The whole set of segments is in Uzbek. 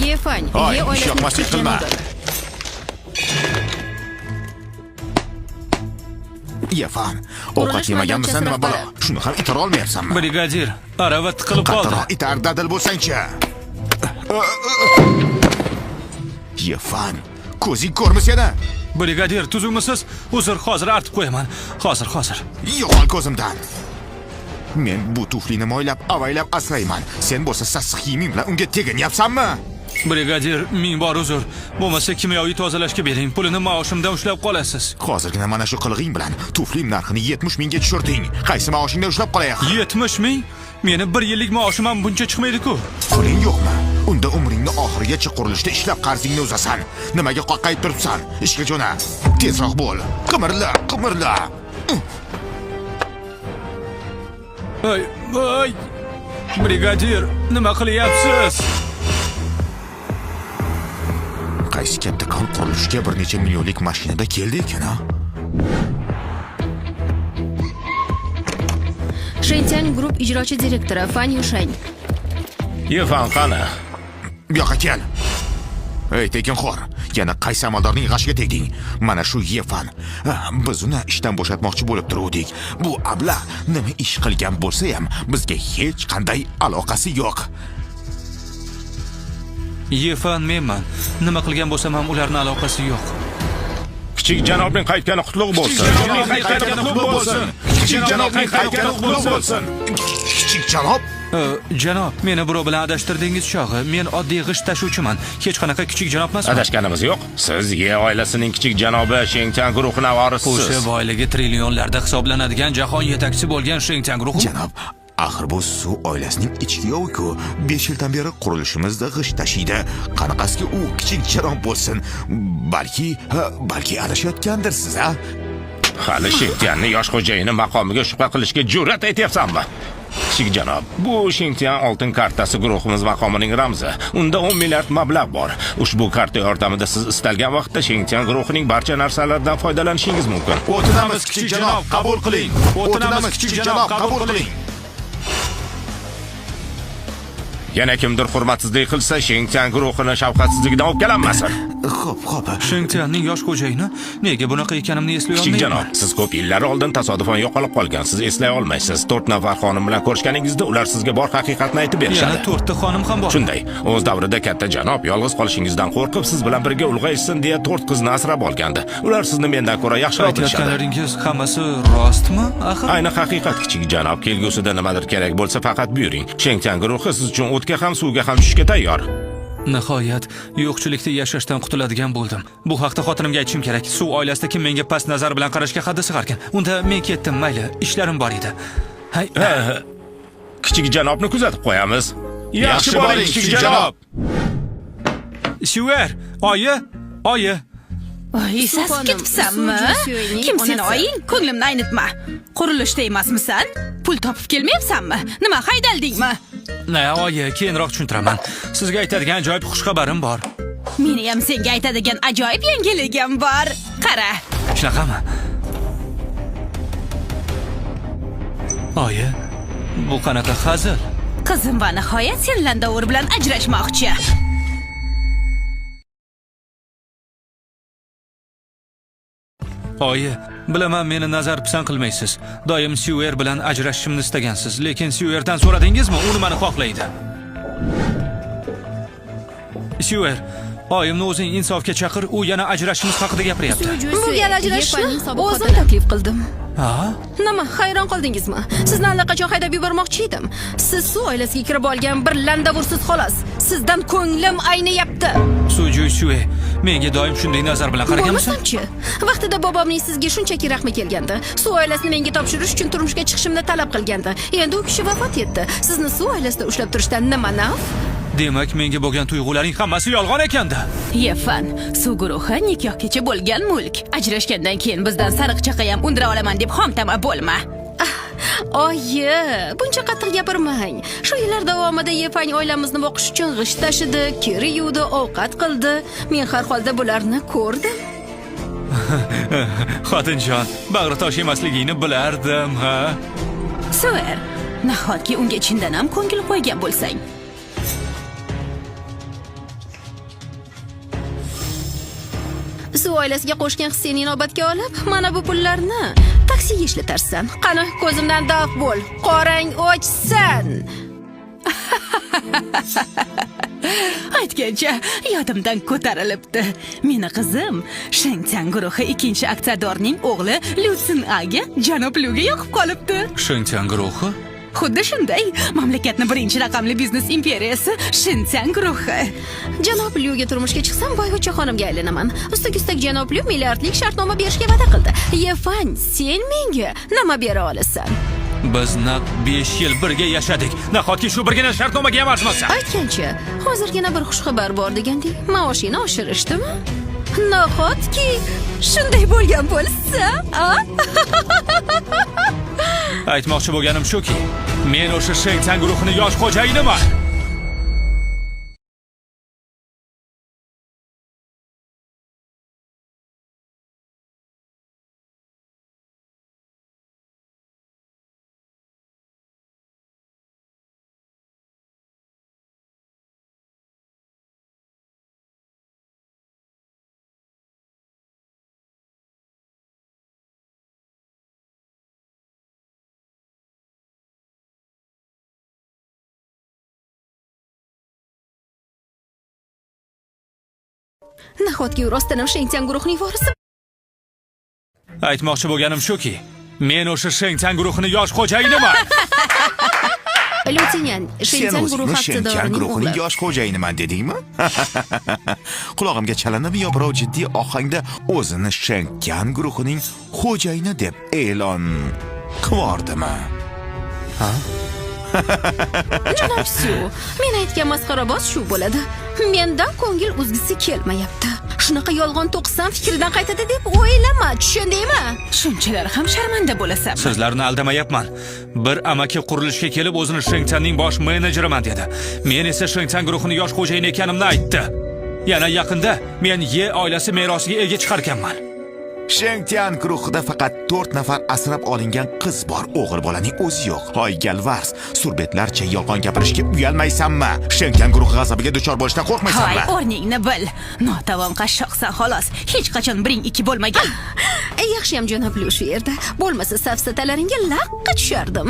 Yefan, Hoy, ye ish yoqmaslik qilma. Yefan, ovqat yemaganmisan nima balo? Shuni ham itara olmayapsanmi? Brigadir, arava tiqilib qoldi. Qattiqroq itar, dadil bo'lsang-chi. Yefan, ko'zing ko'rmasa-da. Brigadir, tuzukmisiz? Uzr, hozir artib qo'yaman. Hozir. Yo'qol ko'zimdan. Men bu tuflini moylab, avaylab asrayman. Sen bo'lsa sassiq kiyiming bilan unga teganyapsanmi? Brigadir, ming bor uzr. Bo'lmasa kimyoviy tozalashga bering. Pulini maoshimdan ushlab qolasiz. Hozirgina mana shu qilig'ing bilan tuflim narxini 70 mingga tushirding. Qaysi maoshingdan ushlab qolay? 70 ming? Meni 1 yillik maoshim ham buncha chiqmaydi-ku. Puling yo'qmi? Unda umringni oxirigacha qurilishda ishlab qarzingni uzasan. Nimaga qoqqayib turibsan? Ishga jo'na. Tezroq bo'l. Qimirla. Ay. Brigadir, nima qilyapsiz? Qaysi kattakon qurilishga bir necha millionlik mashinada keldi ekan-a? Shentian Group ijrochi direktori Fan Yushang. Yefan qani? Bu yoqqa kel. Ey, tekinxo'r, yana qaysi amaldorning g'ashiga tegding? Mana shu Yefan. Biz uni ishdan bo'shatmoqchi bo'lib turuvdik. Bu ablah nima ish qilgan bo'lsa ham bizga hech qanday aloqasi yo'q. Yefan menman. Nima qilgan bo'lsam ham ularning aloqasi yo'q. Kichik janobning qaytgani qutlug' bo'lsin. Kichik janobning qaytgani qutlug' bo'lsin. Kichik janob? Janob, meni birov bilan adashtirdingiz chog'i. Men oddiy g'isht tashuvchiman. Hech qanaqa kichik janob emasman. Adashganimiz yo'q. Siz Ye oilasining kichik janobi Shengtian guruhining varisiz. O'sha boyligi trillionlarda hisoblanadigan jahon yetakchisi bo'lgan Shengtian guruhi. Janob, axir bu suv oilasining ichki yo'q-ku. 5 yildan beri qurilishimizda g'isht tashiydi. Qanaqasiga u kichik janob bo'lsin? Balki adashayotgandir siz, a? Hali Shengtianning yosh xo'jayini maqomiga shubha qilishga jur'at aytyapsanmi? Kichik janob, bu Shengtian oltin kartasi guruhimiz maqomining ramzi. Unda 10 milliard mablag' bor. Ushbu karta yordamida siz istalgan vaqtda Shengtian guruhining barcha narsalaridan foydalanishingiz mumkin. O'tinamiz kichik janob, qabul qiling. O'tinamiz kichik janob, qabul qiling. Yana kimdir hurmatsizlik qilsa, Shengtian guruhini shafqatsizlikdan o'pkalanmasin. Xo'p. Shengtianning yosh xo'jayini nega bunaqa ekanimni eslay olmayman. Kichik janob, siz ko'p yillar oldin tasodifan yo'qolib qolgansiz, eslay olmaysiz. 4 nafar xonim bilan ko'rishganingizda ular sizga bor haqiqatni aytib berishadi. Yana 4 ta xonim ham bor. Shunday, o'z davrida katta janob yolg'iz qolishingizdan qo'rqib, siz bilan birga ulg'ayishsin deya 4 qizni asrab olgandi. Ular sizni mendan ko'ra yaxshiroq bilishadi. Aytganlaringiz hammasi rostmi, axir? Ayni haqiqat, kichik janob. Kelgusida nimadir kerak bo'lsa, faqat buyuring. Shengtian guruhi siz uchun o'tga ham, suvga ham tushishga tayyor. Nihoyat yo'qchilikda yashashdan qutuladigan bo'ldim. Bu haqda xotinimga aytishim kerak. Suv oilasida kim menga past nazar bilan qarashga haddi sig'arkan. Unda men ketdim, mayli, ishlarim bor edi. Kichik janobni kuzatib qo'yamiz. Yaxshi bo'ling, kichik janob. Shuver, oyi. Oy, sasib ketibsanmi? Kim seni oying? Ko'nglimni aynitma. Qurilishda emasmisan? Pul topib kelmayapsanmi? Nima haydaldingmi? Oyi, keyinroq tushuntiraman. Sizga aytadigan ajoyib xushxabarim bor. Meni ham senga aytadigan ajoyib yangiligim bor. Qara. Shunaqami? Oyi, bu qanaqa hazil? Qizim va nihoyat sen landovur bilan ajrashmoqchi. Oyi, bilaman meni nazar pisand qilmaysiz. Doim Shuver bilan ajrashishimni istagansiz, lekin Shuverdan so'radingizmi? U nimani xohlaydi? Shuver, oyimni o'zing insofga chaqir, u yana ajrashishimiz haqida gapiryapti. Bu gal ajrashishni o'zim taklif qildim. Ha? Nima, hayron qoldingizmi? Sizni allaqachon haydab yubormoqchi edim. Siz suv oilasiga kirib olgan bir landavursiz xolos. Sizdan ko'nglim ayniyapti. Shuve, menga doim shunday nazar bilan qaraganmisan? Bo'lmasamchi. Vaqtida bobomning sizga shunchaki rahmi kelgandi. Suv oilasini menga topshirish uchun turmushga chiqishimni talab qilgandi. Endi u kishi vafot etdi. Sizni suv oilasida ushlab turishdan nima naf? Demak, menga bo'lgan tuyg'ularing hammasi yolg'on ekanda. Yefan, suv guruhi nikohgacha bo'lgan mulk. Ajrashgandan keyin bizdan sariqchaqa ham undira olaman deb xomtama bo'lma. Oyi, buncha qattiq gapirmang. Shu yillar davomida Yefan oilamizni boqish uchun g'isht tashidi, kir yuvdi, ovqat qildi. Men har holda bularni ko'rdim. Xotinjon, bag'ri tosh emasligingni bilardim, ha? Shuver, nahotki unga chindan ham ko'ngil qo'ygan bo'lsang. Suv oilasiga qo'shgan hissingni inobatga olib, mana bu pullarni taksiga ishlatarsan. Qani, ko'zimdan daf bo'l. Qorang o'chsin. Aytgancha yodimdan ko'tarilibdi. Meni qizim Shengtian guruhi ikkinchi aksiyadorning o'g'li Lyutsin Aga janob Lyuga yoqib qolibdi. Shengtian guruhi? Xuddi shunday, mamlakatning birinchi raqamli biznes imperiyasi Shengtian guruhi. Janob Lyuga turmushga chiqsam, boyvachcha xonimga aylanaman. Ustak janob Lyu milliardlik shartnoma berishga va'da qildi. Yefan, sen menga nima bera olasan? Biz naq 5 yil birga yashadik. Nahotki shu birgina shartnomaga ham arzimasa? Aytgancha, hozirgina bir xushxabar bor degandek, maoshingni oshirishdimi? Nahotki shunday bo'lgan bo'lsa, Aytmoqchi bo'lganim shuki, men o'sha Shengtian guruhining yosh xo'jayiniman. nahotki u rostdan Shengtian guruhining vorisi? Aytmoqchi bo'lganim shuki, men o'sha Shengtian guruhining yosh xo'jayiniman. Lyutinen, Shengtian guruhi Shengtian guruhining yosh xo'jayiniman dedingmi? Qulog'imga chalinib, yo birov jiddiy ohangda o'zini Shengtian guruhining xo'jayini deb e'lon qildimi? Janob Su, men aytgan masxaraboz shu bo'ladi. Mendan ko'ngil uzgisi kelmayapti. Shunaqa yolg'on to'qisam fikridan qaytadi deb o'ylama, tushundingmi? Shunchalar ham sharmanda bo'lasan. Sizlarni aldamayapman. Bir amaki qurilishga kelib o'zini Shengtianning bosh menejeriman dedi. Men esa Shengtian guruhining yosh xo'jayini ekanimni aytdi. Yana yaqinda men Ye oilasi merosiga ega chiqarganman. Shengtian guruhida faqat 4 nafar asrab olingan qiz bor, o'g'il bolaning o'zi yo'q. Hoy Galvars, surbetlarcha yolg'on gapirishga uyalmaysanmi? Shengtian guruhi g'azabiga duchor bo'lishdan qo'rqmaysanmi? Hoy, o'rningni bil. Notavon qashshoqsan xolos. Hech qachon biring ikki bo'lmagan. Yaxshiyam janob Lyu shu yerda. Bo'lmasa safsatalaringga laqqa tushardim.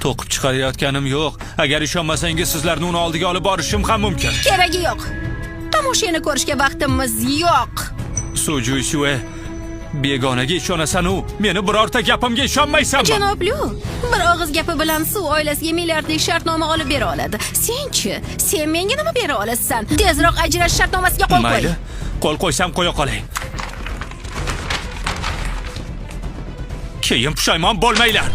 To'qib chiqarayotganim yo'q. Agar ishonmasangiz, sizlarni uni oldiga olib borishim ham mumkin. Keragi yo'q. Tomoshani ko'rishga vaqtimiz yo'q. Suju Shue, begonaga ishonasan-u, meni birorta gapimga ishonmaysanmi? Janob Lyu, bir og'iz gapi bilan Suv oilasiga milliardlik shartnoma olib bera oladi. Sen-chi, sen menga nima bera olasan? Tezroq ajrash shartnomasiga qo'l qo'y. Mayli, qo'l qo'ysam qo'ya qolay. Keyin pushaymon bo'lmanglar.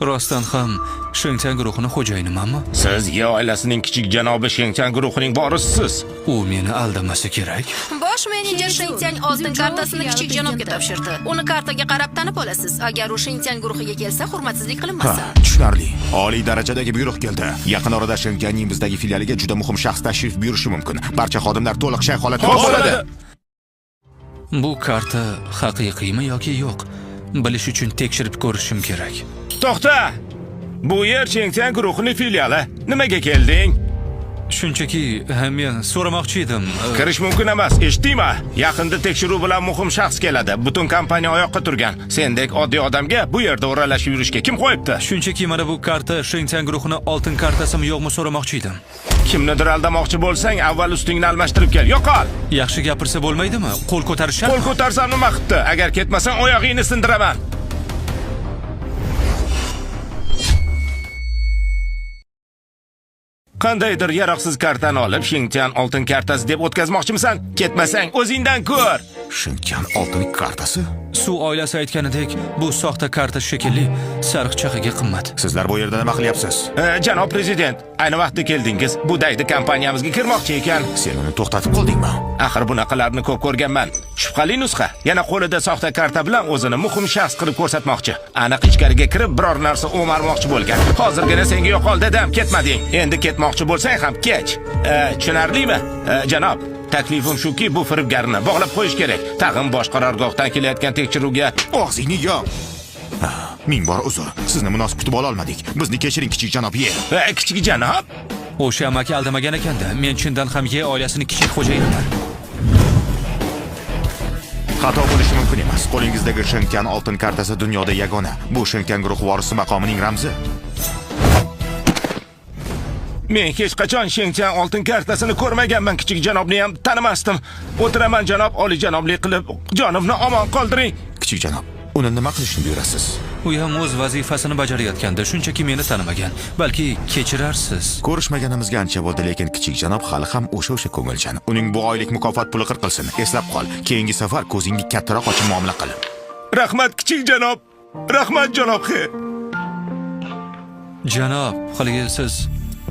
Rostdan ham Shengtian guruhining xo'jayinimanmi? Siz Ye oilasining kichik janobi Shengtian guruhining vorisiz. U meni aldamasa kerak. Bosh menejer Shengtian oltin kartasini kichik janobga topshirdi. Uni kartaga qarab tanib olasiz. Agar u Shengtian guruhiga kelsa, hurmatsizlik qilinmasa. Tushunarli. Oliy darajadagi buyruq keldi. Yaqin orada Shengtianning bizdagi filialiga juda muhim shaxs tashrif buyurishi mumkin. Barcha xodimlar to'liq shay holatda bo'ladi. Bu karta haqiqiymi yoki yo'q? Bilish uchun tekshirib ko'rishim kerak. To'xta! Bu yer Shengtian guruhining filiali. Nimaga kelding? Shunchaki men so'ramoqchi edim. Kirish mumkin emas, eshitdingmi? Yaqinda tekshiruv bilan muhim shaxs keladi. Butun kompaniya oyoqqa turgan. Sendek oddiy odamga bu yerda o'ralashib yurishga kim qo'yibdi? Shunchaki mana bu karta Shengtian guruhining oltin kartasimi yo'qmi so'ramoqchi edim. Kimnidir aldamoqchi bo'lsang, avval ustingni almashtirib kel. Yo'qol. Yaxshi gapirsa bo'lmaydimi? Qo'l ko'tarishar. Qo'l ko'tarsam nima qildi? Agar ketmasang, oyog'ingni sindiraman. Qandaydir yaroqsiz kartani olib, Shengtian oltin kartasi deb o'tkazmoqchimisan? Ketmasang, o'zingdan ko'r. Shengtian oltin kartasi? Suv oilasi aytganidek, bu soxta karta shekilli, sariqchaqaga qimmat. Sizlar bu yerda nima qilyapsiz? Janob prezident, ayni vaqtda keldingiz. Bu daydi kompaniyamizga kirmoqchi ekan. Sen uni to'xtatib qoldingmi? Axir bunaqalarni ko'p ko'rganman. Shubhali nusxa. Yana qo'lida soxta karta bilan o'zini muhim shaxs qilib ko'rsatmoqchi. Aniq ichkariga kirib biror narsa o'marmoqchi bo'lgan. Hozirgina senga yo'qol dedim, ketmading. Endi ketmoqchi bo'lsang ham kech. Tushunarlimi? Janob, taklifim shuki, bu firibgarni bog'lab qo'yish kerak. Tag'in bosh qarorgohdan kelayotgan tekshiruvga Og'zingni yop. Ming bor uzr. Sizni munosib kutib ola olmadik. Bizni kechiring, kichik janob Ye. Kichik janob? O'sha amaki aldamagan ekanda, men chindan ham Ye oilasining kichik xo'jayiniman. Xato bo'lishi mumkin emas. Qo'lingizdagi Shengtian oltin kartasi dunyoda yagona. Bu Shengtian guruh vorisi maqomining ramzi. Men hech qachon Shengtian oltin kartasini ko'rmaganman, kichik janobni ham tanimasdim. O'tiraman janob, olijanoblik qilib, jonimni omon qoldiring. Kichik janob, uni nima qilishni buyurasiz? U ham o'z vazifasini bajarayotganda shunchaki meni tanimagan. Balki kechirarsiz. Ko'rishmaganimizga ancha bo'ldi, lekin kichik janob hali ham o'sha ko'ngilchan. Uning bu oylik mukofot puli qirqilsin. Eslab qol, keyingi safar ko'zingni kattaroq ochib muomala qil. Rahmat kichik janob. Rahmat janob He. Janob, haligi siz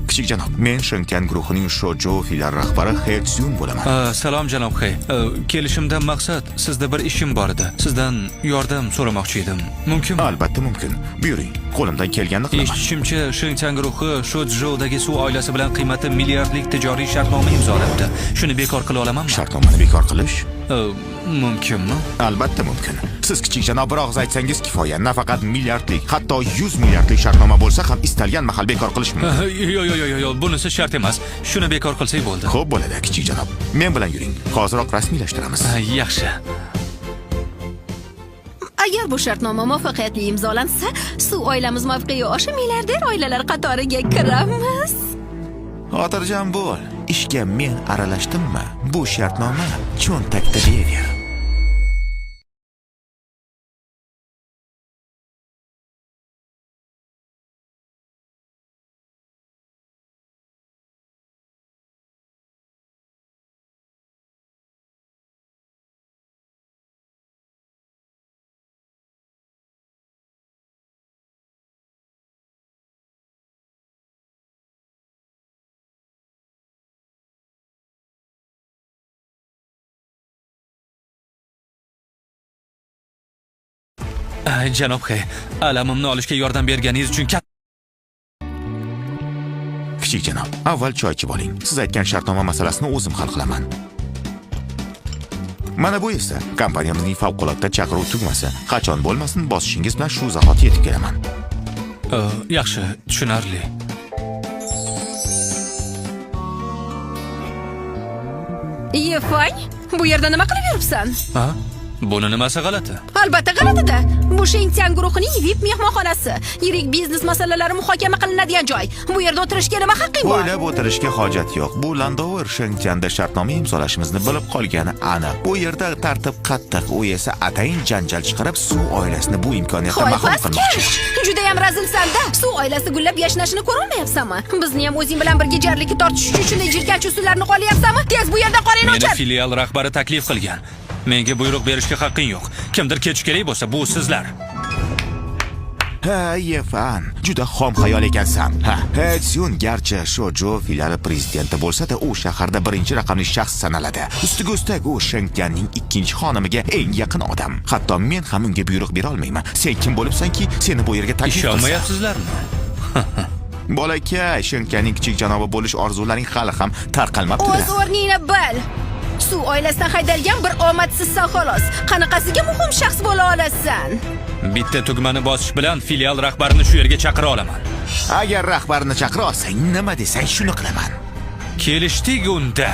Kichik janob, men Shengtian guruhining Shoujo fillar rahbari He Tsun bo'laman. Salom janob He. Kelishimdan maqsad sizda bir ishim bor edi. Sizdan yordam so'ramoqchi edim. Mumkinmi? Albatta mumkin. Buyuring. Qo'limdan kelganini qilaman. Eshitishimcha, Shengtian guruhi Shoujo'dagi suv oilasi bilan qiymati milliardlik tijoriy shartnoma imzolabdi. Shuni bekor qila olamanmi? Shartnomani bekor qilish? Mumkinmi? Albatta mumkin. Siz kichik janob bir og'iz aytsangiz kifoya. Nafaqat milliardlik, hatto 100 milliardlik shartnoma bo'lsa ham istalgan mahal bekor qilish mumkin. Yo'q, bunisi shart emas. Shuni bekor qilsak bo'ldi. Xo'p bo'ladi, kichik janob. Men bilan yuring. Hoziroq rasmiylashtiramiz. Yaxshi. Agar bu shartnoma muvaffaqiyatli imzolansa, suv oilamiz mavqei oshib milliarder oilalar qatoriga kiramiz. Xotirjam bo'l. Ishga men aralashdimmi? Bu shartnoma cho'ntakda deyaver. Janob He, alamimni olishga yordam berganingiz uchun Kichik janob, avval choy ichib oling. Siz aytgan shartnoma masalasini o'zim hal qilaman. Mana bu esa kompaniyamizning favqulodda chaqiruv tugmasi. Qachon bo'lmasin, bosishingiz bilan shu zahoti yetib kelaman. Yaxshi, tushunarli. Yefang, bu yerda nima qilib yuribsan? Buni nimasi g'alati? Albatta g'alati-da. Bu Shengtian guruhining VIP mehmonxonasi. Yirik biznes masalalari muhokama qilinadigan joy. Bu yerda o'tirishga nima haqqing bor? O'ylab o'tirishga hojat yo'q. Bu Landover Shengtianda shartnoma imzolashimizni bilib qolgani aniq. Bu yerda tartib qattiq, u esa atayin janjal chiqarib, suv oilasini bu imkoniyatdan mahrum qilmoqchi. Juda ham razilsan-da. Suv oilasi gullab yashnashini ko'rolmayapsanmi? Bizni ham o'zing bilan birga jarlikka tortish uchun shunday jirkanch usullarni qo'llayapsanmi? Tez bu yerda qoling o'chir. Meni filial rahbari taklif qilgan. Menga buyruq berishga haqqing yo'q. Kimdir ketish kerak bo'lsa, bu sizlar. Ha, Yefan, juda xom xayol ekansan. He Tsun garchi Shoujo filiali prezidenti bo'lsa-da, u shaharda birinchi raqamli shaxs sanaladi. Ustiga ustak u Shengtianning ikkinchi xonimiga eng yaqin odam. Hatto men ham unga buyruq bera olmayman. Sen kim bo'libsanki, seni bu yerga taklif qilsam? Ishonmayapsizlarmi? Bolakay, Shengtianning kichik janobi bo'lish orzularing hali ham tarqalmabdi. O'z o'rningni bil. Suv oilasidan haydalgan bir omadsizsan xolos. Qanaqasiga muhim shaxs bo'la olasan? Bitta tugmani bosish bilan filial rahbarini shu yerga chaqira olaman. Agar rahbarni chaqira olsang, nima desang shuni qilaman. Kelishdik unda.